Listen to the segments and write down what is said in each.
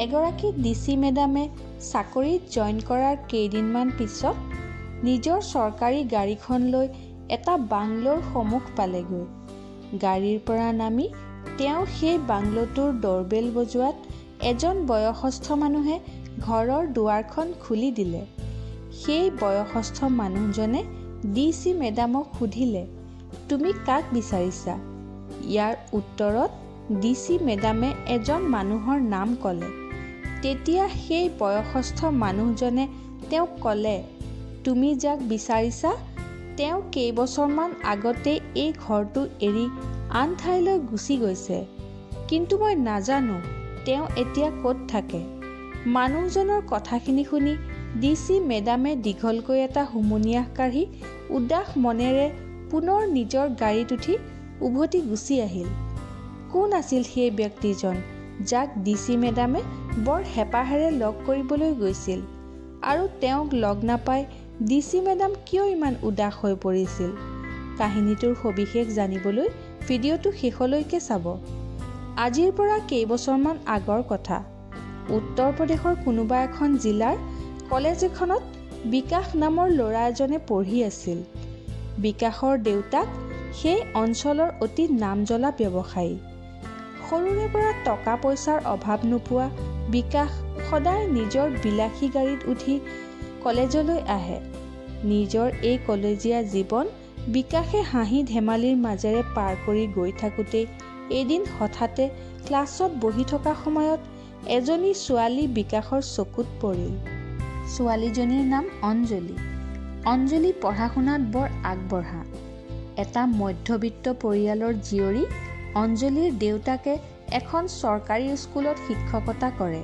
এগৰাকী ডিচি মেডামে চাকৰিত জইন কৰাৰ কেইদিনমান পিছত নিজৰ চৰকাৰী গাড়ীখন লৈ এটা বাংলোৰ সন্মুখ পালেগৈ। গাড়ীৰ পৰা নামি তেওঁ সেই বাংলোটোৰ ডৰবেল বজোৱাত এজন বয়সস্থ মানুহে ঘৰৰ দুৱাৰখন খুলি দিলে। সেই বয়সস্থ মানুহজনে ডিচি মেডামক সুধিলে, তুমি কাক বিচাৰিছা? ইয়াৰ উত্তৰত ডিচি মেডামে এজন মানুহৰ নাম ক'লে। তেতিয়া সেই বয়সস্থ মানুহজনে তেওঁক ক'লে, তুমি যাক বিচাৰিছা তেওঁ কেইবছৰমান আগতেই এই ঘৰটো এৰি আন ঠাইলৈ গুচি গৈছে, কিন্তু মই নাজানো তেওঁ এতিয়া ক'ত থাকে। মানুহজনৰ কথাখিনি শুনি ডিচি মেডামে দীঘলকৈ এটা হুমুনিয়াহ কাঢ়ি উদাস মনেৰে পুনৰ নিজৰ গাড়ীত উঠি উভতি গুচি আহিল। কোন আছিল সেই ব্যক্তিজন যাক ডিচি মেডামে বৰ হেঁপাহেৰে লগ কৰিবলৈ গৈছিল, আৰু তেওঁক লগ নাপাই ডিচি মেডাম কিয় ইমান উদাস হৈ পৰিছিল? কাহিনীটোৰ সবিশেষ জানিবলৈ ভিডিঅ'টো শেষলৈকে চাব। আজিৰ পৰা কেইবছৰমান আগৰ কথা। উত্তৰ প্ৰদেশৰ কোনোবা এখন জিলাৰ কলেজ এখনত বিকাশ নামৰ ল'ৰা এজনে পঢ়ি আছিল। বিকাশৰ দেউতাক সেই অঞ্চলৰ অতি নামজ্বলা ব্যৱসায়ী। সৰুৰে পৰা টকা পইচাৰ অভাৱ নোপোৱা বিকাশ সদায় নিজৰ বিলাসী গাড়ীত উঠি কলেজলৈ আহে। নিজৰ এই কলেজীয়া জীৱন বিকাশে হাঁহি ধেমালিৰ মাজেৰে পাৰ কৰি গৈ থাকোঁতেই এদিন হঠাতে ক্লাছত বহি থকা সময়ত এজনী ছোৱালী বিকাশৰ চকুত পৰিল। ছোৱালীজনীৰ নাম অঞ্জলি। অঞ্জলি পঢ়া শুনাত বৰ আগবঢ়া। এটা মধ্যবিত্ত পৰিয়ালৰ জীয়ৰী অঞ্জলিৰ দেউতাকে এখন চৰকাৰী স্কুলত শিক্ষকতা কৰে।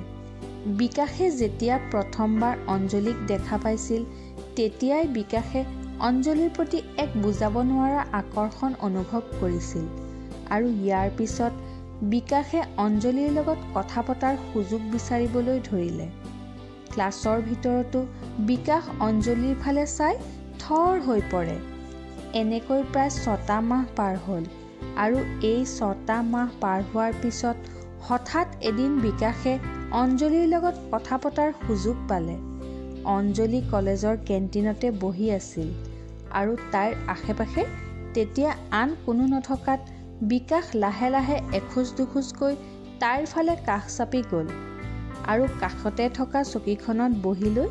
বিকাশে যেতিয়া প্ৰথমবাৰ অঞ্জলিক দেখা পাইছিল তেতিয়াই বিকাশে অঞ্জলিৰ প্ৰতি এক বুজাব নোৱাৰা আকৰ্ষণ অনুভৱ কৰিছিল, আৰু ইয়াৰ পিছত বিকাশে অঞ্জলিৰ লগত কথা পতাৰ সুযোগ বিচাৰিবলৈ ধৰিলে। ক্লাছৰ ভিতৰতো বিকাশ অঞ্জলিৰ ফালে চাই থৰ হৈ পৰে। এনেকৈ প্ৰায় 6টা মাহ পাৰ হ'ল, আৰু এই 6টা মাহ পাৰ হোৱাৰ পিছত হঠাৎ এদিন বিকাশে অঞ্জলিৰ লগত কথা পতাৰ সুযোগ পালে। অঞ্জলি কলেজৰ কেণ্টিনতে বহি আছিল, আৰু তাইৰ আশে পাশে তেতিয়া আন কোনো নথকাত বিকাশ লাহে লাহে এখোজ দুখোজকৈ তাইৰ ফালে কাষ চাপি গ'ল, আৰু কাষতে থকা চকীখনত বহি লৈ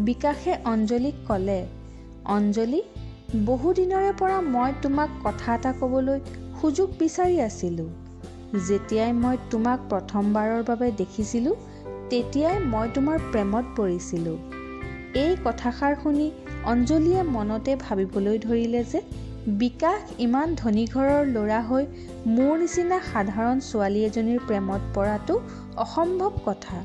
বিকাশে অঞ্জলিক ক'লে, অঞ্জলি, বহুদিনৰে পৰা মই তোমাক কথা এটা ক'বলৈ সুযোগ বিচাৰি আছিলোঁ। যেতিয়াই মই তোমাক প্ৰথমবাৰৰ বাবে দেখিছিলোঁ তেতিয়াই মই তোমাৰ প্ৰেমত পৰিছিলোঁ। এই কথাষাৰ শুনি অঞ্জলিয়ে মনতে ভাবিবলৈ ধৰিলে যে বিকাশ ইমান ধনী ঘৰৰ ল'ৰা হৈ মোৰ নিচিনা সাধাৰণ ছোৱালী এজনীৰ প্ৰেমত পৰাটো অসম্ভৱ কথা।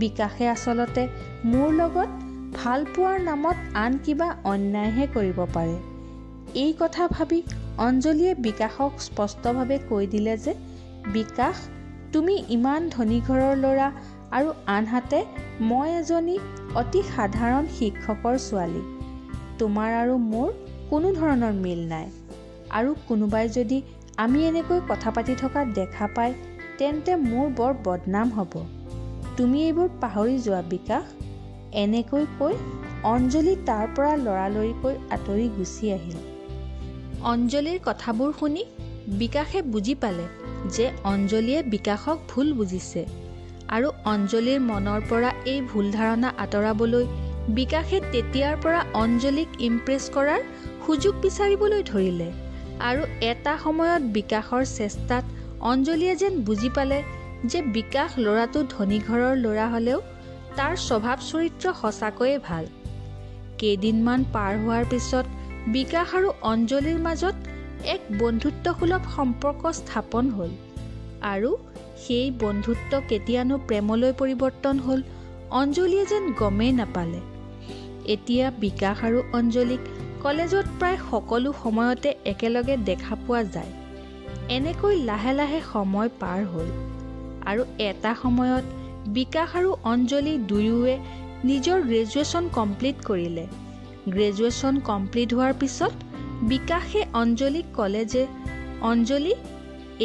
বিকাশে আচলতে মোৰ লগত ভাল পোৱাৰ নামত আন কিবা অন্যায়হে কৰিব পাৰে। এই কথা ভাবি অঞ্জলিয়ে বিকাশক স্পষ্টভাৱে কৈ দিলে যে, বিকাশ, তুমি ইমান ধনী ঘৰৰ ল'ৰা, আৰু আনহাতে মই এজনী অতি সাধাৰণ শিক্ষকৰ ছোৱালী। তোমাৰ আৰু মোৰ কোনো ধৰণৰ মিল নাই, আৰু কোনোবাই যদি আমি এনেকৈ কথা পাতি থকা দেখা পায় তেন্তে মোৰ বৰ বদনাম হ'ব। তুমি এইবোৰ পাহৰি যোৱা বিকাশ। এনেকৈ কৈ অঞ্জলি তাৰ পৰা লৰালৰিকৈ আঁতৰি গুচি আহিল। অঞ্জলিৰ কথাবোৰ শুনি বিকাশে বুজি পালে যে অঞ্জলিয়ে বিকাশক ভুল বুজিছে, আৰু অঞ্জলিৰ মনৰ পৰা এই ভুল ধাৰণা আঁতৰাবলৈ বিকাশে তেতিয়াৰ পৰা অঞ্জলিক ইমপ্ৰেছ কৰাৰ সুযোগ বিচাৰিবলৈ ধৰিলে, আৰু এটা সময়ত বিকাশৰ চেষ্টাত অঞ্জলিয়ে যেন বুজি পালে যে বিকাশ ল'ৰাটো ধনী ঘৰৰ ল'ৰা হ'লেও তাৰ স্বভাৱ চৰিত্ৰ সঁচাকৈয়ে ভাল। কেইদিনমান পাৰ হোৱাৰ পিছত বিকাশ আৰু অঞ্জলিৰ মাজত এক বন্ধুত্বসুলভ সম্পৰ্ক স্থাপন হ'ল, আৰু সেই বন্ধুত্ব কেতিয়ানো প্ৰেমলৈ পৰিৱৰ্তন হ'ল অঞ্জলিয়ে যেন গমেই নাপালে। এতিয়া বিকাশ আৰু অঞ্জলিক কলেজত প্ৰায় সকলো সময়তে একেলগে দেখা পোৱা যায়। এনেকৈ লাহে লাহে সময় পাৰ হ'ল, আৰু এটা সময়ত বিকাশ আৰু অঞ্জলি দুয়োৱে নিজৰ গ্ৰেজুৱেশ্যন কমপ্লিট কৰিলে। গ্ৰেজুৱেশ্যন কমপ্লিট হোৱাৰ পিছত বিকাশে অঞ্জলিক ক'লে যে, অঞ্জলি,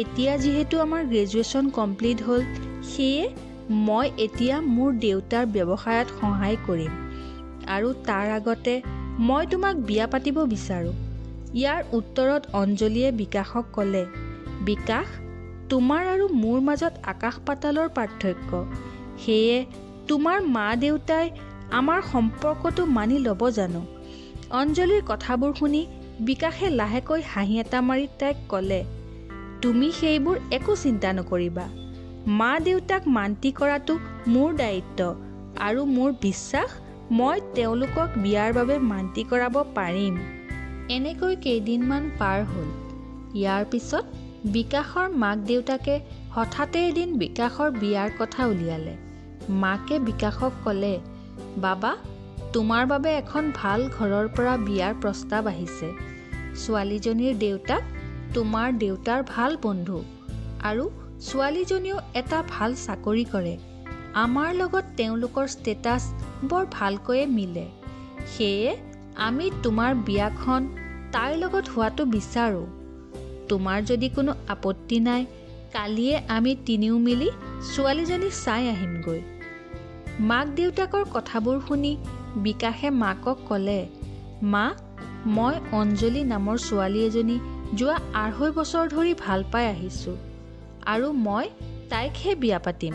এতিয়া যিহেতু আমাৰ গ্ৰেজুৱেশ্যন কমপ্লিট হ'ল সেয়ে মই এতিয়া মোৰ দেউতাৰ ব্যৱসায়ত সহায় কৰিম আৰু তাৰ আগতে মই তোমাক বিয়া পাতিব বিচাৰোঁ। ইয়াৰ উত্তৰত অঞ্জলীয়ে বিকাশক ক'লে, বিকাশ, তোমাৰ আৰু মোৰ মাজত আকাশ পাতালৰ পাৰ্থক্য। সেয়ে তোমাৰ মা দেউতাই আমাৰ সম্পৰ্কটো মানি ল'ব জানো? অঞ্জলীৰ কথাবোৰ শুনি বিকাশে লাহেকৈ হাঁহি এটা মাৰি তাইক ক'লে, তুমি সেইবোৰ একো চিন্তা নকৰিবা। মা দেউতাক মান্তি কৰাটো মোৰ দায়িত্ব আৰু মোৰ বিশ্বাস মই তেওঁলোকক বিয়াৰ বাবে মান্তি কৰাব পাৰিম। এনেকৈ কেইদিনমান পাৰ হ'ল। ইয়াৰ পিছত বিকাশৰ মাক দেউতাকে হঠাতে এদিন বিকাশৰ বিয়াৰ কথা উলিয়ালে। মাকে বিকাশক ক'লে, বাবা, তোমাৰ বাবে এখন ভাল ঘৰৰ পৰা বিয়াৰ প্ৰস্তাৱ আহিছে। ছোৱালীজনীৰ দেউতাক তোমাৰ দেউতাৰ ভাল বন্ধু আৰু ছোৱালীজনীও এটা ভাল চাকৰি কৰে। আমাৰ লগত তেওঁলোকৰ ষ্টেটাছ বৰ ভালকৈয়ে মিলে। সেয়ে আমি তোমাৰ বিয়াখন তাইৰ লগত হোৱাটো বিচাৰোঁ। তোমাৰ যদি কোনো আপত্তি নাই, কালিয়ে আমি তিনিও মিলি ছোৱালীজনী চাই আহিমগৈ। মাক দেউতাকৰ কথাবোৰ শুনি বিকাশে মাকক ক'লে, মা, মই অঞ্জলি নামৰ ছোৱালী এজনী যোৱা 2.5 বছৰ ধৰি ভাল পাই আহিছোঁ আৰু মই তাইকহে বিয়া পাতিম।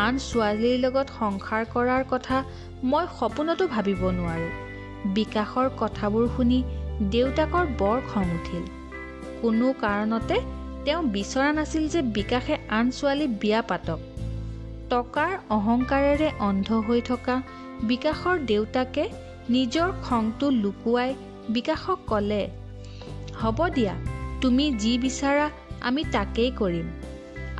আন ছোৱালীৰ লগত সংসাৰ কৰাৰ কথা মই সপোনতো ভাবিব নোৱাৰোঁ। বিকাশৰ কথাবোৰ শুনি দেউতাকৰ বৰ খং উঠিল। কোনো কাৰণতে তেওঁ বিচৰা নাছিল যে বিকাশে আন ছোৱালী বিয়া পাতক। টকাৰ অহংকাৰেৰে অন্ধ হৈ থকা বিকাশৰ দেউতাকে নিজৰ খংটো লুকুৱাই বিকাশক ক'লে, হ'ব দিয়া, তুমি যি বিচাৰা আমি তাকেই কৰিম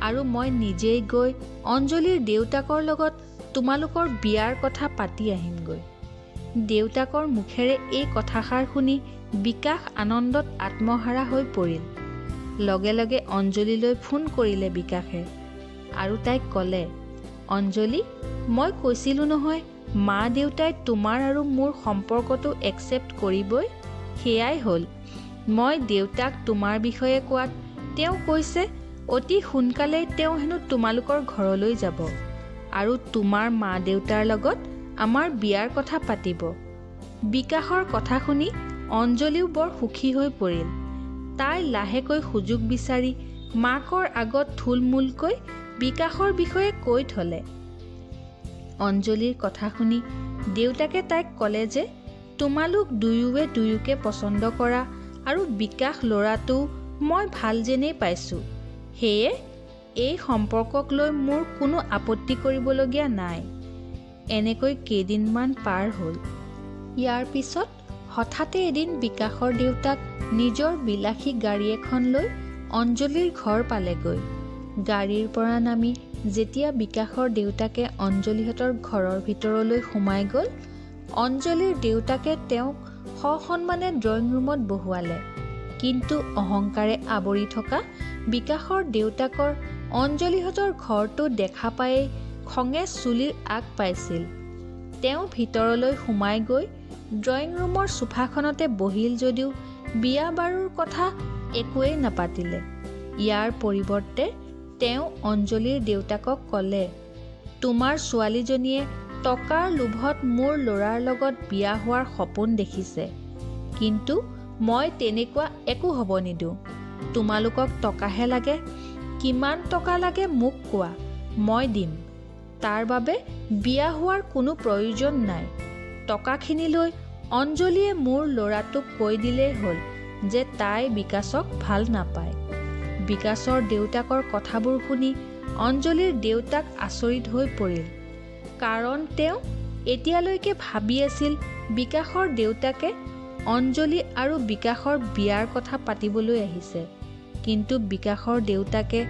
আৰু মই নিজেই গৈ অঞ্জলিৰ দেউতাকৰ লগত তোমালোকৰ বিয়াৰ কথা পাতি আহিমগৈ। দেউতাকৰ মুখেৰে এই কথাষাৰ শুনি বিকাশ আনন্দত আত্মহাৰা হৈ পৰিল। লগে লগে অঞ্জলিলৈ ফোন কৰিলে বিকাশে আৰু তাইক ক'লে, অঞ্জলি, মই কৈছিলোঁ নহয় মা দেউতাই তোমাৰ আৰু মোৰ সম্পৰ্কটো একচেপ্ট কৰিবই। সেয়াই হ'ল। মই দেউতাক তোমাৰ বিষয়ে কোৱাত তেওঁ কৈছে অতি সোনকালেই তেওঁ হেনো তোমালোকৰ ঘৰলৈ যাব আৰু তোমাৰ মা দেউতাৰ লগত আমাৰ বিয়াৰ কথা পাতিব। বিকাশৰ কথা শুনি অঞ্জলিও বৰ সুখী হৈ পৰিল। তাই লাহেকৈ সুযোগ বিচাৰি মাকৰ আগত থুলমূলকৈ বিকাশৰ বিষয়ে কৈ থলে। অঞ্জলিৰ কথা শুনি দেউতাকে তাইক ক'লে যে তোমালোক দুয়োৱে দুয়োকে পচন্দ কৰা আৰু বিকাশ ল'ৰাটো মই ভাল যেনেই পাইছোঁ। সেয়ে এই সম্পৰ্কক লৈ মোৰ কোনো আপত্তি কৰিবলগীয়া নাই। এনেকৈ কেইদিনমান পাৰ হ'ল। ইয়াৰ পিছত হঠাতে এদিন বিকাশৰ দেউতাক নিজৰ বিলাসী গাড়ী এখন লৈ অঞ্জলিৰ ঘৰ পালেগৈ। গাড়ীৰ পৰা নামি যেতিয়া বিকাশৰ দেউতাকে অঞ্জলিহঁতৰ ঘৰৰ ভিতৰলৈ সোমাই গ'ল, অঞ্জলিৰ দেউতাকে তেওঁক সসন্মানে ড্ৰয়িং ৰুমত বহুৱালে। কিন্তু অহংকাৰে আৱৰি থকা বিকাশৰ দেউতাকৰ অঞ্জলিহঁতৰ ঘৰটো দেখা পায়েই খঙে চুলিৰ আগ পাইছিল। তেওঁ ভিতৰলৈ সোমাই গৈ ড্ৰয়িং ৰুমৰ সোফাখনতে বহিল যদিও বিয়া বাৰুৰ কথা একোৱেই নাপাতিলে। ইয়াৰ পৰিৱৰ্তে তেওঁ অঞ্জলিৰ দেউতাকক ক'লে, তোমাৰ ছোৱালীজনীয়ে টকাৰ লোভত মোৰ ল'ৰাৰ লগত বিয়া হোৱাৰ সপোন দেখিছে, কিন্তু মই তেনেকুৱা একো হ'ব নিদিওঁ। তোমালোকক টকাহে লাগে, কিমান টকা লাগে মোক কোৱা, মই দিম। তাৰ বাবে বিয়া হোৱাৰ কোনো প্ৰয়োজন নাই। টকাখিনি লৈ অঞ্জলিয়ে মোৰ ল'ৰাটোক কৈ দিলেই হ'ল যে তাই বিকাশক ভাল নাপায়। বিকাশৰ দেউতাকৰ কথাবোৰ শুনি অঞ্জলিৰ দেউতাক আচৰিত হৈ পৰিল। কাৰণ তেওঁ এতিয়ালৈকে ভাবি আছিল বিকাশৰ দেউতাকে অঞ্জলি আৰু বিকাশৰ বিয়াৰ কথা পাতিবলৈ আহিছে, কিন্তু বিকাশৰ দেউতাকে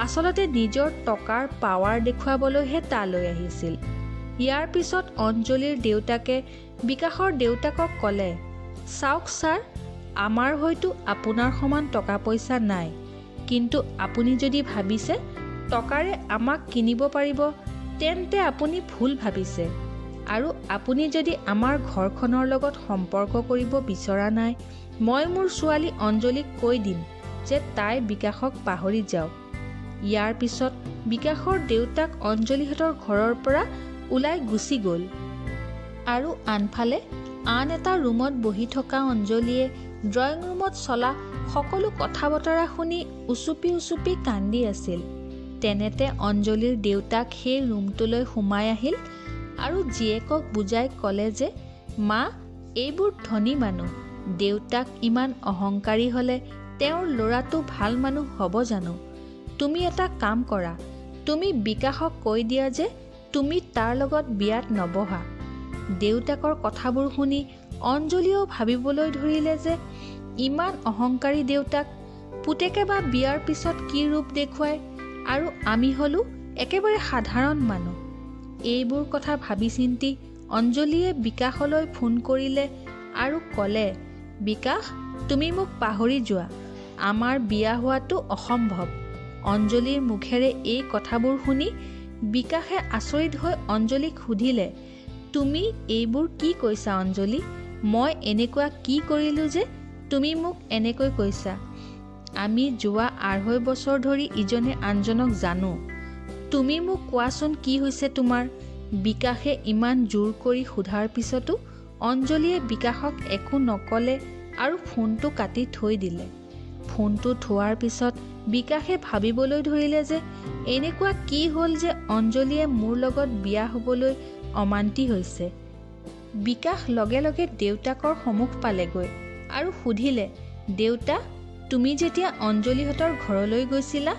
আচলতে নিজৰ টকাৰ পাৱাৰ দেখুৱাবলৈহে তালৈ আহিছিল। ইয়াৰ পিছত অঞ্জলিৰ দেউতাকে বিকাশৰ দেউতাকক ক'লে, চাওক ছাৰ, আমাৰ হয়তো আপোনাৰ সমান টকা পইচা নাই, কিন্তু আপুনি যদি ভাবিছে টকাৰে আমাক কিনিব পাৰিব তেন্তে আপুনি ভুল ভাবিছে। আৰু আপুনি যদি আমাৰ ঘৰখনৰ লগত সম্পৰ্ক কৰিব বিচৰা নাই, মই মোৰ ছোৱালী অঞ্জলিক কৈ দিম যে তাই বিকাশক পাহৰি যাওক। ইয়াৰ পিছত বিকাশৰ দেউতাক অঞ্জলিহঁতৰ ঘৰৰ পৰা ওলাই গুচি গ'ল। আৰু আনফালে আন এটা ৰুমত বহি থকা অঞ্জলিয়ে ড্ৰয়িং ৰুমত চলা সকলো কথা বতৰা শুনি উচুপি উচুপি কান্দি আছিল। তেনেতে অঞ্জলিৰ দেউতাক সেই ৰুমটোলৈ সোমাই আহিল আৰু জীয়েকক বুজাই ক'লে যে মা, এইবোৰ ধনী মানুহ, দেউতাক ইমান অহংকাৰী হ'লে তেওঁৰ ল'ৰাটো ভাল মানুহ হ'ব জানো? তুমি এটা কাম কৰা, তুমি বিকাশক কৈ দিয়া যে তুমি তাৰ লগত বিয়াত নবহা। দেউতাকৰ কথাবোৰ শুনি অঞ্জলিয়েও ভাবিবলৈ ধৰিলে যে ইমান অহংকাৰী দেউতাক, পুতেকে বা বিয়াৰ পিছত কি ৰূপ দেখুৱায়, আৰু আমি হ'লো একেবাৰে সাধাৰণ মানুহ। এইবোৰ কথা ভাবি চিন্তি অঞ্জলিয়ে বিকাশলৈ ফোন কৰিলে আৰু ক'লে, বিকাশ, তুমি মোক পাহৰি যোৱা, আমাৰ বিয়া হোৱাটো অসম্ভৱ। অঞ্জলিৰ মুখেৰে এই কথাবোৰ শুনি বিকাশে আচৰিত হৈ অঞ্জলিক সুধিলে, তুমি এইবোৰ কি কৈছা অঞ্জলি? মই এনেকুৱা কি কৰিলোঁ যে তুমি মোক এনেকৈ কৈছা? আমি যোৱা 2.5 বছৰ ধৰি ইজনে আনজনক জানো। তুমি মোক কোৱাচোন কি হৈছে তোমাৰ? বিকাশে ইমান জোৰ কৰি সোধাৰ পিছতো অঞ্জলিয়ে বিকাশক একো নক'লে আৰু ফোনটো কাটি থৈ দিলে। ফোনটো থোৱাৰ পিছত বিকাশে ভাবিবলৈ ধৰিলে যে এনেকুৱা কি হ'ল যে অঞ্জলিয়ে মোৰ লগত বিয়া হ'বলৈ অমান্তি হৈছে। বিকাশ লগে লগে দেউতাকৰ সন্মুখ পালেগৈ আৰু সুধিলে, দেউতা, তুমি যেতিয়া অঞ্জলিহঁতৰ ঘৰলৈ গৈছিলা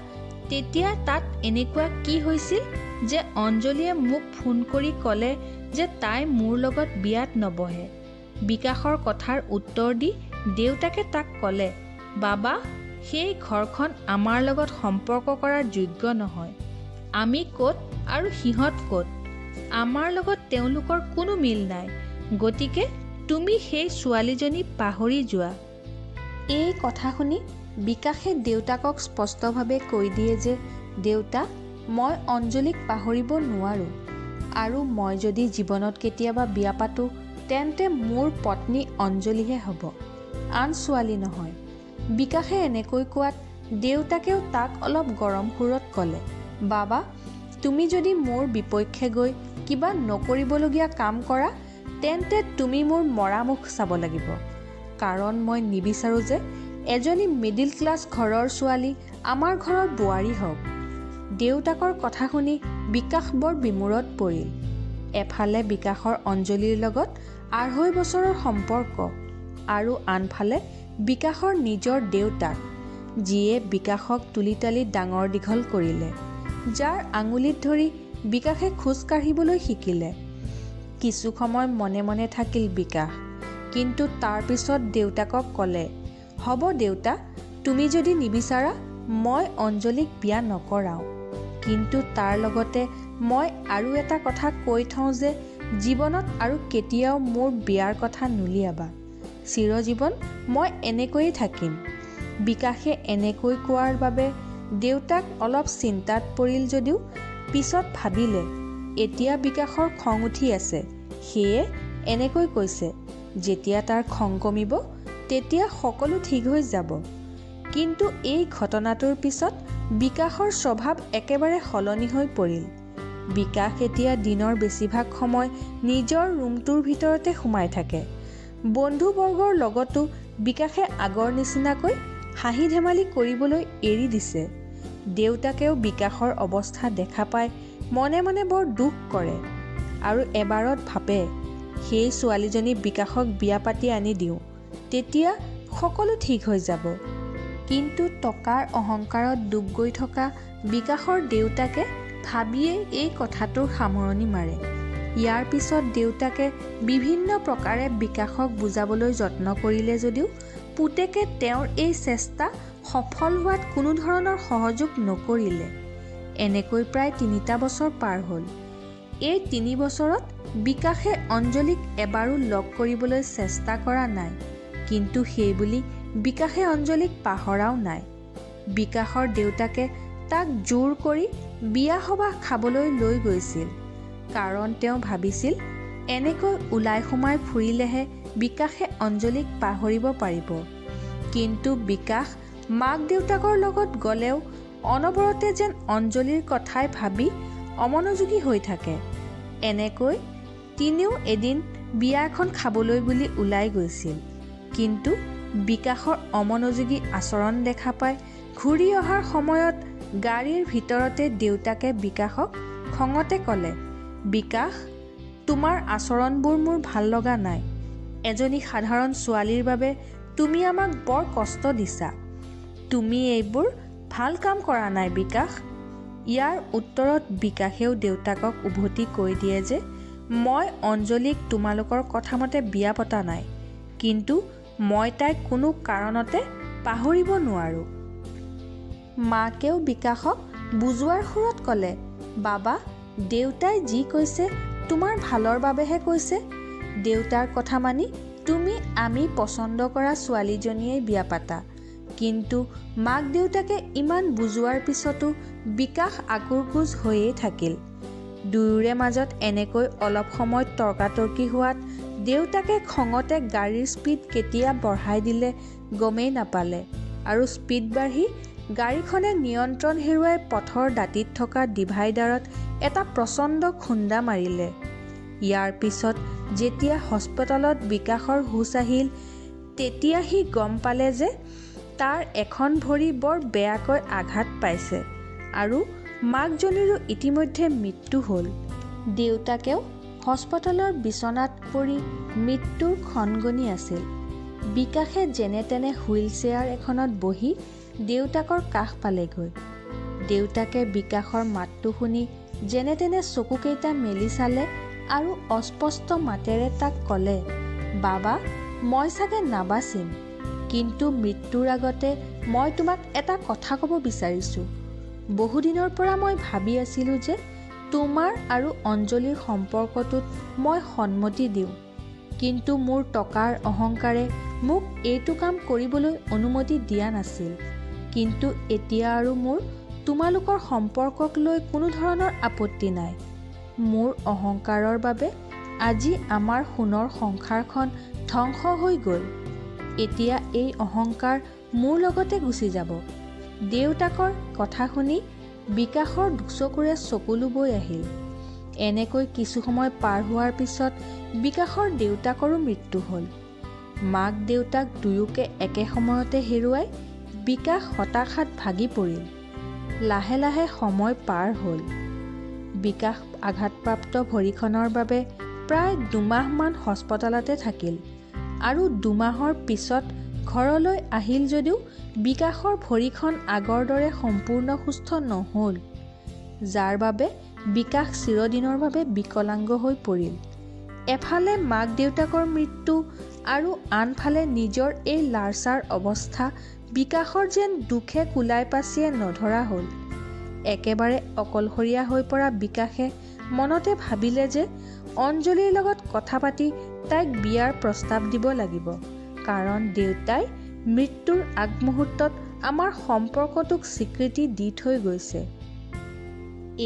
তেতিয়া তাত এনেকুৱা কি হৈছিল যে অঞ্জলিয়ে মোক ফোন কৰি ক'লে যে তাই মোৰ লগত বিয়াত নবহে? বিকাশৰ কথাৰ উত্তৰ দি দেউতাকে তাক ক'লে, বাবা, সেই ঘৰখন আমাৰ লগত সম্পৰ্ক কৰাৰ যোগ্য নহয়। আমি ক'ত আৰু সিহঁত ক'ত? আমাৰ লগত তেওঁলোকৰ কোনো মিল নাই। গতিকে তুমি সেই ছোৱালীজনী পাহৰি যোৱা। এই কথা শুনি বিকাশে দেউতাকক স্পষ্টভাৱে কৈ দিয়ে যে দেউতা, মই অঞ্জলিক পাহৰিব নোৱাৰোঁ, আৰু মই যদি জীৱনত কেতিয়াবা বিয়া পাতোঁ তেন্তে মোৰ পত্নী অঞ্জলিহে হ'ব, আন ছোৱালী নহয়। বিকাশে এনেকৈ কোৱাত দেউতাকেও তাক অলপ গৰম সুৰত ক'লে, বাবা, তুমি যদি মোৰ বিপক্ষে গৈ কিবা নকৰিবলগীয়া কাম কৰা তেন্তে তুমি মোৰ মৰা মুখ চাব লাগিব, কাৰণ মই নিবিচাৰোঁ যে এজনী মিডিল ক্লাছ ঘৰৰ ছোৱালী আমাৰ ঘৰৰ বোৱাৰী হওক। দেউতাকৰ কথা শুনি বিকাশ বৰ বিমূৰত পৰিল। এফালে বিকাশৰ অঞ্জলিৰ লগত 2.5 বছৰৰ সম্পৰ্ক, আৰু আনফালে বিকাশৰ নিজৰ দেউতাক, যিয়ে বিকাশক তুলি তালি ডাঙৰ দীঘল কৰিলে, যাৰ আঙুলিত ধৰি বিকাশে খোজ কাঢ়িবলৈ শিকিলে। কিছু সময় মনে মনে থাকিল বিকাশ, কিন্তু তাৰ পিছত দেউতাকক ক'লে, হ'ব দেউতা, তুমি যদি নিবিচাৰা মই অঞ্জলিক বিয়া নকৰাওঁ, কিন্তু তাৰ লগতে মই আৰু এটা কথা কৈ থওঁ যে জীৱনত আৰু কেতিয়াও মোৰ বিয়াৰ কথা নুলিয়াবা। চিৰজীৱন মই এনেকৈয়ে থাকিম। বিকাশে এনেকৈ কোৱাৰ বাবে দেউতাক অলপ চিন্তাত পৰিল যদিও পিছত ভাবিলে এতিয়া বিকাশৰ খং উঠি আছে, সেয়ে এনেকৈ কৈছে, যেতিয়া তাৰ খং কমিব তেতিয়া সকলো ঠিক হৈ যাব। কিন্তু এই ঘটনাটোৰ পিছত বিকাশৰ স্বভাৱ একেবাৰে সলনি হৈ পৰিল। বিকাশ এতিয়া দিনৰ বেছিভাগ সময় নিজৰ ৰুমটোৰ ভিতৰতে সোমাই থাকে। বন্ধুবৰ্গৰ লগতো বিকাশে আগৰ নিচিনাকৈ হাঁহি ধেমালি কৰিবলৈ এৰি দিছে। দেউতাকেও বিকাশৰ অৱস্থা দেখা পাই মনে মনে বৰ দুখ কৰে আৰু এবাৰত ভাবে সেই ছোৱালীজনী বিকাশক বিয়া পাতি আনি দিওঁ, তেতিয়া সকলো ঠিক হৈ যাব। কিন্তু টকাৰ অহংকাৰত ডুব গৈ থকা বিকাশৰ দেউতাকে ভাবিয়েই এই কথাটোৰ সামৰণি মাৰে। ইয়াৰ পিছত দেউতাকে বিভিন্ন প্ৰকাৰে বিকাশক বুজাবলৈ যত্ন কৰিলে যদিও পুতেকে তেওঁৰ এই চেষ্টা সফল হোৱাত কোনো ধৰণৰ সহযোগ নকৰিলে। এনেকৈ প্ৰায় 3টা বছৰ পাৰ হ'ল। এই 3 বছৰত বিকাশে অঞ্জলিক এবাৰো লগ কৰিবলৈ চেষ্টা কৰা নাই, কিন্তু সেইবুলি বিকাশে অঞ্জলিক পাহৰাও নাই। বিকাশৰ দেউতাকে তাক জোৰ কৰি বিয়া সবাহ খাবলৈ লৈ গৈছিল, কাৰণ তেওঁ ভাবিছিল এনেকৈ ওলাই সোমাই ফুৰিলেহে বিকাশে অঞ্জলিক পাহৰিব পাৰিব। কিন্তু বিকাশ মাক দেউতাকৰ লগত গ'লেও অনবৰতে যেন অঞ্জলিৰ কথাই ভাবি অমনোযোগী হৈ থাকে। এনেকৈ তিনিও এদিন বিয়া এখন খাবলৈ বুলি ওলাই গৈছিল। কিন্তু বিকাশৰ অমনোযোগী আচৰণ দেখা পাই ঘূৰি অহাৰ সময়ত গাড়ীৰ ভিতৰতে দেউতাকে বিকাশক খঙতে ক'লে, বিকাশ, তোমাৰ আচৰণবোৰ মোৰ ভাল লগা নাই। এজনী সাধাৰণ ছোৱালীৰ বাবে তুমি আমাক বৰ কষ্ট দিছা। তুমি এইবোৰ ভাল কাম কৰা নাই বিকাশ। ইয়াৰ উত্তৰত বিকাশেও দেউতাকক উভতি কৈ দিয়ে যে মই অঞ্জলিক তোমালোকৰ কথামতে বিয়া পতা নাই, কিন্তু মই তাইক কোনো কাৰণতে পাহৰিব নোৱাৰোঁ। মাকেও বিকাশক বুজোৱাৰ সুৰত ক'লে, বাবা, দেউতাই যি কৈছে তোমাৰ ভালৰ বাবেহে কৈছে। দেউতাৰ কথা মানি তুমি আমি পচন্দ কৰা ছোৱালীজনীয়ে বিয়া পাতা। কিন্তু মাক দেউতাকে ইমান বুজোৱাৰ পিছতো বিকাশ আকুৰকুজ হৈয়ে থাকিল। দুয়োৰে মাজত এনেকৈ অলপ সময় তৰ্কাতৰ্কি হোৱাত দেউতাকে খঙতে গাড়ীৰ স্পীড কেতিয়া বঢ়াই দিলে গমেই নাপালে আৰু স্পীড বাঢ়ি গাড়ীখনে নিয়ন্ত্ৰণ হেৰুৱাই পথৰ দাঁতিত থকা ডিভাইডাৰত এটা প্ৰচণ্ড খুন্দা মাৰিলে। ইয়াৰ পিছত যেতিয়া হস্পিটেলত বিকাশৰ হুঁচ আহিল, তেতিয়া সি গম পালে যে তাৰ এখন ভৰি বৰ বেয়াকৈ আঘাত পাইছে আৰু মাকজনীৰো ইতিমধ্যে মৃত্যু হ'ল। দেউতাকেও হস্পিটেলৰ বিচনাত পৰি মৃত্যুৰ ক্ষণগণি আছিল। বিকাশে যেনে তেনে হুইল চেয়াৰ এখনত বহি দেউতাকৰ কাষ পালেগৈ। দেউতাকে বিকাশৰ মাতটো শুনি যেনে তেনে চকুকেইটা মেলি চালে আৰু অস্পষ্ট মাতেৰে তাক ক'লে, বাবা, মই চাগে নাবাচিম, কিন্তু মৃত্যুৰ আগতে মই তোমাক এটা কথা ক'ব বিচাৰিছোঁ। বহুদিনৰ পৰা মই ভাবি আছিলোঁ যে তোমাৰ আৰু অঞ্জলিৰ সম্পৰ্কটোত মই সন্মতি দিওঁ, কিন্তু মোৰ টকাৰ অহংকাৰে মোক এইটো কাম কৰিবলৈ অনুমতি দিয়া নাছিল। কিন্তু এতিয়া আৰু মোৰ তোমালোকৰ সম্পৰ্কক লৈ কোনো ধৰণৰ আপত্তি নাই। মোৰ অহংকাৰৰ বাবে আজি আমাৰ সোণৰ সংসাৰখন ধ্বংস হৈ গ'ল। এতিয়া এই অহংকাৰ মোৰ লগতে গুচি যাব। দেউতাকৰ কথা শুনি বিকাশৰ দুচকুৰে চকুলো বৈ আহিল। এনেকৈ কিছু সময় পাৰ হোৱাৰ পিছত বিকাশৰ দেউতাকৰো মৃত্যু হ'ল। মাক দেউতাক দুয়োকে একে সময়তে হেৰুৱাই বিকাশ হতাশাত ভাগি পৰিল। লাহে লাহে সময় পাৰ হ'ল। বিকাশ আঘাতপ্ৰাপ্ত ভৰিখনৰ বাবে প্ৰায় 2 মাহমান হস্পিটেলতে থাকিল আৰু 2 মাহৰ পিছত ঘৰলৈ আহিল যদিও বিকাশৰ ভৰিখন আগৰ দৰে সম্পূৰ্ণ সুস্থ নহ'ল, যাৰ বাবে বিকাশ চিৰদিনৰ বাবে বিকলাংগ হৈ পৰিল। এফালে মাক দেউতাকৰ মৃত্যু আৰু আনফালে নিজৰ এই লাৰচাৰ অৱস্থা বিকাশৰ যেন দুখে কোলাই পাচিয়ে নধৰা হ'ল। একেবাৰে অকলশৰীয়া হৈ পৰা বিকাশে মনতে ভাবিলে যে অঞ্জলিৰ লগত কথা পাতি তাইক বিয়াৰ প্ৰস্তাৱ দিব লাগিব, কাৰণ দেউতাই মৃত্যুৰ আগমুহূৰ্তত আমাৰ সম্পৰ্কটোক স্বীকৃতি দি থৈ গৈছে।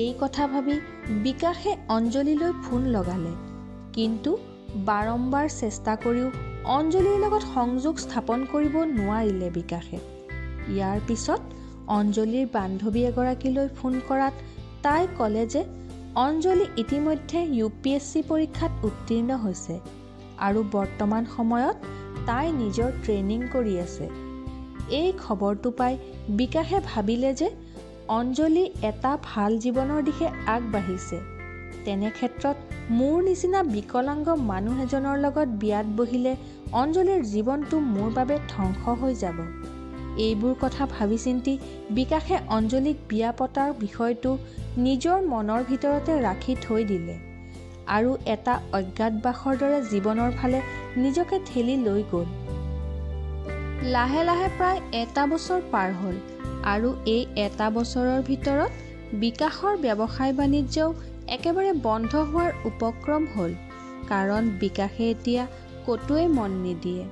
এই কথা ভাবি বিকাশে অঞ্জলিলৈ ফোন লগালে, কিন্তু বাৰম্বাৰ চেষ্টা কৰিও অঞ্জলিৰ লগত সংযোগ স্থাপন কৰিব নোৱাৰিলে বিকাশে। ইয়াৰ পিছত অঞ্জলিৰ বান্ধৱী এগৰাকীলৈ ফোন কৰাত তাই ক'লে যে অঞ্জলি ইতিমধ্যে UPSC পৰীক্ষাত উত্তীৰ্ণ হৈছে আৰু বৰ্তমান সময়ত তাই নিজৰ ট্ৰেইনিং কৰি আছে। এই খবৰটো পাই বিকাশে ভাবিলে যে অঞ্জলি এটা ভাল জীৱনৰ দিশে আগবাঢ়িছে। তেনে ক্ষেত্ৰত মোৰ নিচিনা বিকলাংগ মানুহ এজনৰ লগত বিয়াত বহিলে অঞ্জলিৰ জীৱনটো মোৰ বাবে ধ্বংস হৈ যাব। এইবোৰ কথা ভাবি চিন্তি বিকাশে অঞ্জলিক বিয়া পতাৰ বিষয়টো নিজৰ মনৰ ভিতৰতে ৰাখি থৈ দিলে আৰু এটা অজ্ঞাতবাসৰ দৰে জীৱনৰ ফালে নিজকে ঠেলি লৈ গ'ল। লাহে লাহে প্ৰায় 1 বছৰ পাৰ হ'ল আৰু এই 1 বছৰৰ ভিতৰত বিকাশৰ ব্যৱসায় বাণিজ্যও একেবাৰে বন্ধ হোৱাৰ উপক্ৰম হ'ল, কাৰণ বিকাশে এতিয়া ক'তোৱে মন নিদিয়ে।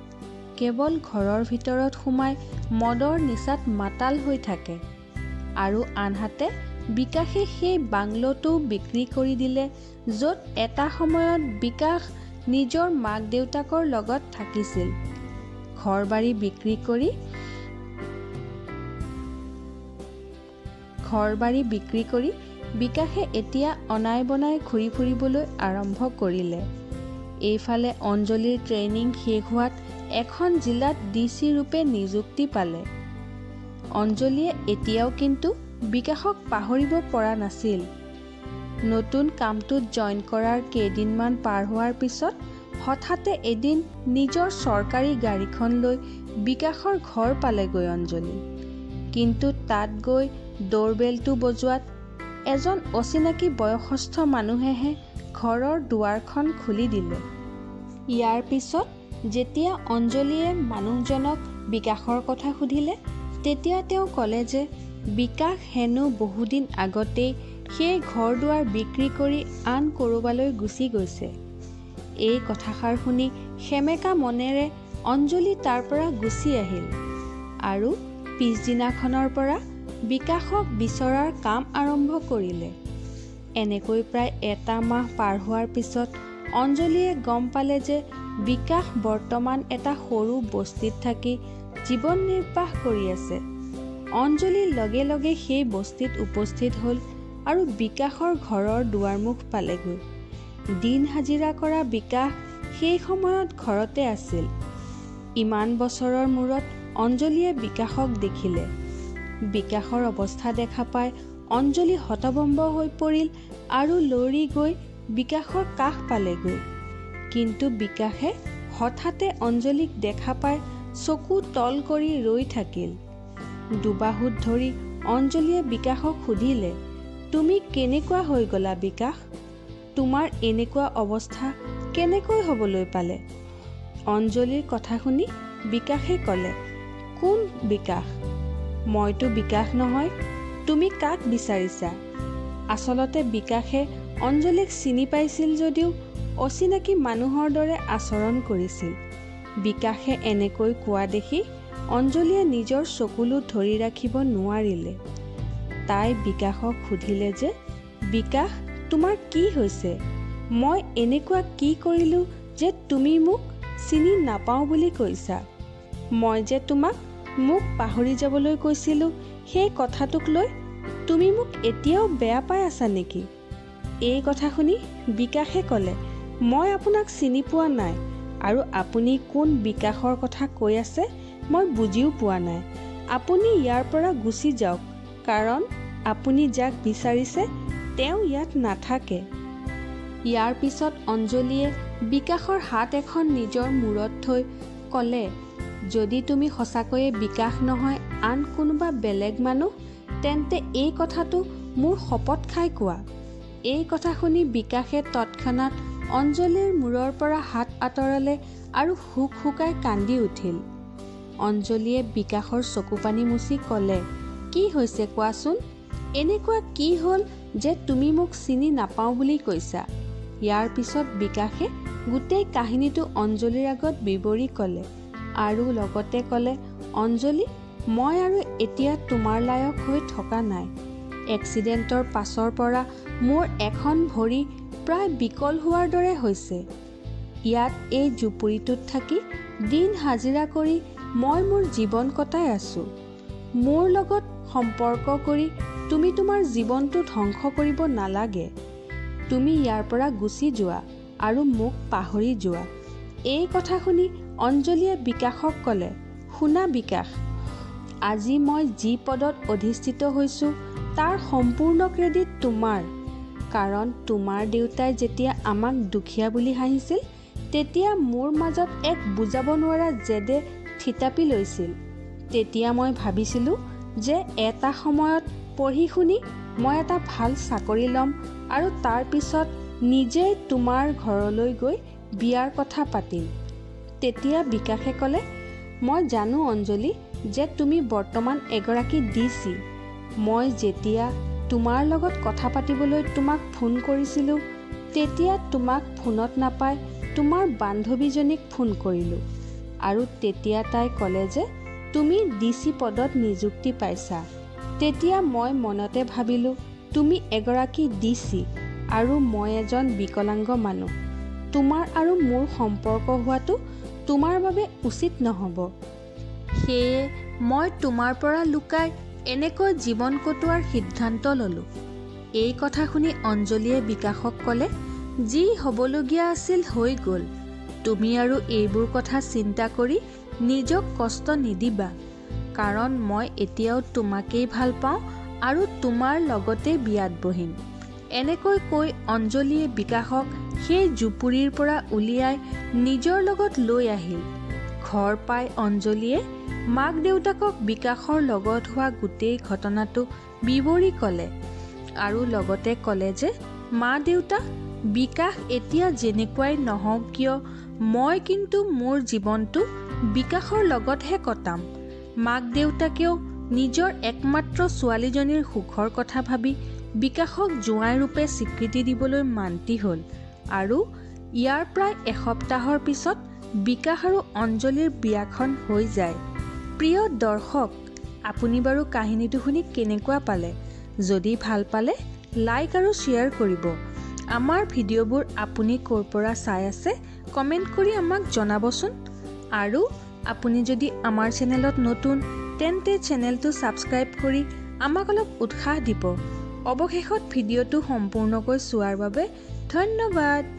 কেৱল ঘৰৰ ভিতৰত সোমাই মদৰ নিচাত মাতাল হৈ থাকে। আৰু আনহাতে বিকাশে সেই বাংলোটোও বিক্ৰী কৰি দিলে, য'ত এটা সময়ত বিকাশ নিজৰ মাক দেউতাকৰ লগত থাকিছিল। ঘৰ বাৰী বিক্ৰী কৰি ঘৰ-বাৰী বিক্ৰী কৰি বিকাশে এতিয়া অনাই বনাই ঘূৰি ফুৰিবলৈ আৰম্ভ কৰিলে। এইফালে অঞ্জলিৰ ট্ৰেইনিং শেষ হোৱাত এখন জিলাত DC ৰূপে নিযুক্তি পালে। অঞ্জলিয়ে এতিয়াও কিন্তু বিকাশক পাহৰিব পৰা নাছিল। নতুন কামটোত জইন কৰাৰ কেইদিনমান পাৰ হোৱাৰ পিছত হঠাতে এদিন নিজৰ চৰকাৰী গাড়ীখন লৈ বিকাশৰ ঘৰ পালেগৈ অঞ্জলি। কিন্তু তাত গৈ ডোৰবেলটো বজোৱাত এজন অচিনাকি বয়সস্থ মানুহেহে ঘৰৰ দুৱাৰখন খুলি দিলে। ইয়াৰ পিছত যেতিয়া অঞ্জলিয়ে মানুহজনক বিকাশৰ কথা সুধিলে তেতিয়া তেওঁ ক'লে যে বিকাশ হেনো বহুদিন আগতেই সেই ঘৰ দুৱাৰ বিক্ৰী কৰি আন ক'ৰবালৈ গুচি গৈছে। এই কথাষাৰ শুনি সেমেকা মনেৰে অঞ্জলি তাৰ পৰা গুচি আহিল আৰু পিছদিনাখনৰ পৰা বিকাশক বিচৰাৰ কাম আৰম্ভ কৰিলে। এনেকৈ প্ৰায় এটা মাহ পাৰ হোৱাৰ পিছত অঞ্জলিয়ে গম পালে যে বিকাশ বৰ্তমান এটা সৰু বস্তিত থাকি জীৱন নিৰ্বাহ কৰি আছে। অঞ্জলি লগে লগে সেই বস্তিত উপস্থিত হ'ল আৰু বিকাশৰ ঘৰৰ দুৱাৰমুখ পালেগৈ। দিন হাজিৰা কৰা বিকাশ সেই সময়ত ঘৰতে আছিল। ইমান বছৰৰ মূৰত অঞ্জলিয়ে বিকাশক দেখিলে। বিকাশৰ অৱস্থা দেখা পাই অঞ্জলি হতভম্ব হৈ পৰিল আৰু লৰি গৈ বিকাশৰ কাষ পালেগৈ। কিন্তু বিকাশে হঠাতে অঞ্জলিক দেখা পাই চকু তল কৰি ৰৈ থাকিল। দুবাহুত ধৰি অঞ্জলিয়ে বিকাশক সুধিলে, তুমি কেনেকুৱা হৈ গলা বিকাশ? তোমাৰ এনেকুৱা অৱস্থা কেনেকৈ হ'বলৈ পালে? অঞ্জলিৰ কথা শুনি বিকাশে ক'লে, কোন বিকাশ? মইতো বিকাশ নহয়, তুমি কাক বিচাৰিছা? আচলতে বিকাশে অঞ্জলিক চিনি পাইছিল যদিও অচিনাকি মানুহৰ দৰে আচৰণ কৰিছিল। বিকাশে এনেকৈ কোৱা দেখি অঞ্জলিয়ে নিজৰ চকুলো ধৰি ৰাখিব নোৱাৰিলে। তাই বিকাশক সুধিলে যে বিকাশ, তোমাৰ কি হৈছে? মই এনেকুৱা কি কৰিলোঁ যে তুমি মোক চিনি নাপাওঁ বুলি কৈছা? মই যে তোমাক মোক পাহৰি যাবলৈ কৈছিলোঁ সেই কথাটোক লৈ তুমি মোক এতিয়াও বেয়া পাই আছা নেকি? এই কথা শুনি বিকাশে ক'লে, মই আপোনাক চিনি পোৱা নাই আৰু আপুনি কোন বিকাশৰ কথা কৈ আছে মই বুজিও পোৱা নাই। আপুনি ইয়াৰ পৰা গুচি যাওক, কাৰণ আপুনি যাক বিচাৰিছে তেওঁ ইয়াত নাথাকে। ইয়াৰ পিছত অঞ্জলিয়ে বিকাশৰ হাত এখন নিজৰ মূৰত থৈ ক'লে, যদি তুমি সঁচাকৈয়ে বিকাশ নহয় আন কোনোবা বেলেগ মানুহ তেন্তে এই কথাটো মোৰ শপত খাই কোৱা। এই কথা শুনি বিকাশে তৎক্ষণাত অঞ্জলিৰ মূৰৰ পৰা হাত আঁতৰালে আৰু হুক হুকাই কান্দি উঠিল। অঞ্জলিয়ে বিকাশৰ চকুপানী মুচি ক'লে, কি হৈছে কোৱাচোন? এনেকুৱা কি হ'ল যে তুমি মোক চিনি নাপাওঁ বুলি কৈছা? ইয়াৰ পিছত বিকাশে গোটেই কাহিনীটো অঞ্জলিৰ আগত বিৱৰি ক'লে আৰু লগতে ক'লে, অঞ্জলি, মই আৰু এতিয়া তোমাৰ লায়ক হৈ থকা নাই। এক্সিডেণ্টৰ পাছৰ পৰা মোৰ এখন ভৰি প্ৰায় বিকল হোৱাৰ দৰে হৈছে। ইয়াত এই জুপুৰিটোত থাকি দিন হাজিৰা কৰি মই মোৰ জীৱন কটাই আছোঁ। মোৰ লগত সম্পৰ্ক কৰি তুমি তোমাৰ জীৱনটো ধ্বংস কৰিব নালাগে। তুমি ইয়াৰ পৰা গুচি যোৱা আৰু মোক পাহৰি যোৱা। এই কথা শুনি অঞ্জলিয়ে বিকাশক ক'লে, শুনা বিকাশ, আজি মই যি পদত অধিষ্ঠিত হৈছোঁ তাৰ সম্পূৰ্ণ ক্ৰেডিট তোমাৰ। কাৰণ তোমাৰ দেউতাই যেতিয়া আমাক দুখীয়া বুলি হাঁহিছিল তেতিয়া মোৰ মাজত এক বুজাব নোৱাৰা জেদে থিতাপি লৈছিল। তেতিয়া মই ভাবিছিলোঁ যে এটা সময়ত পঢ়ি শুনি মই এটা ভাল চাকৰি ল'ম আৰু তাৰ পিছত নিজেই তোমাৰ ঘৰলৈ গৈ বিয়াৰ কথা পাতিম। তেতিয়া বিকাশে ক'লে, মই জানো অঞ্জলি যে তুমি বৰ্তমান এগৰাকী DC। মই যেতিয়া তোমাৰ লগত কথা পাতিবলৈ তোমাক ফোন কৰিছিলোঁ তেতিয়া তোমাক ফোনত নাপাই তোমাৰ বান্ধৱীজনীক ফোন কৰিলোঁ আৰু তেতিয়া তাই ক'লে যে তুমি DC পদত নিযুক্তি পাইছা। তেতিয়া মই মনতে ভাবিলোঁ তুমি এগৰাকী DC আৰু মই এজন বিকলাংগ মানুহ। তোমাৰ আৰু মোৰ সম্পৰ্ক হোৱাটো তোমাৰ বাবে উচিত নহ'ব। সেয়ে মই তোমাৰ পৰা লুকাই এনেকৈ জীৱন কটোৱাৰ সিদ্ধান্ত ল'লোঁ। এই কথা শুনি অঞ্জলীয়ে বিকাশক ক'লে, যি হ'বলগীয়া আছিল হৈ গ'ল। তুমি আৰু এইবোৰ কথা চিন্তা কৰি নিজক কষ্ট নিদিবা, কাৰণ মই এতিয়াও তোমাকেই ভাল পাওঁ আৰু তোমাৰ লগতে বিয়াত বহিম। এনেকৈ কৈ অঞ্জলীয়ে বিকাশক সেই জুপুৰিৰ পৰা উলিয়াই নিজৰ লগত লৈ আহিল। ঘৰ পাই অঞ্জলীয়ে মাক দেউতাকক বিকাশৰ লগত হোৱা গোটেই ঘটনাটো বিৱৰি ক'লে আৰু লগতে ক'লে যে মা দেউতা, বিকাশ এতিয়া যেনেকুৱাই নহওক কিয় মই কিন্তু মোৰ জীৱনটো বিকাশৰ লগতহে কটাম। মাক দেউতাকেও নিজৰ একমাত্ৰ ছোৱালীজনীৰ সুখৰ কথা ভাবি বিকাশক জোঁৱাই ৰূপে স্বীকৃতি দিবলৈ মান্তি হ'ল আৰু ইয়াৰ প্ৰায় এসপ্তাহৰ পিছত বিকাশ আৰু অঞ্জলীৰ বিয়াখন হৈ যায়। প্ৰিয় দৰ্শক, আপুনি বাৰু কাহিনীটো শুনি কেনেকুৱা পালে? যদি ভাল পালে লাইক আৰু শ্বেয়াৰ কৰিব। আমাৰ ভিডিঅ'বোৰ আপুনি ক'ৰ পৰা চাই আছে কমেণ্ট কৰি আমাক জনাবচোন। আৰু আপুনি যদি আমাৰ চেনেলত নতুন তেন্তে চেনেলটো ছাবস্ক্ৰাইব কৰি আমাক অলপ উৎসাহ দিব। অৱশেষত ভিডিঅ'টো সম্পূৰ্ণকৈ চোৱাৰ বাবে ধন্যবাদ।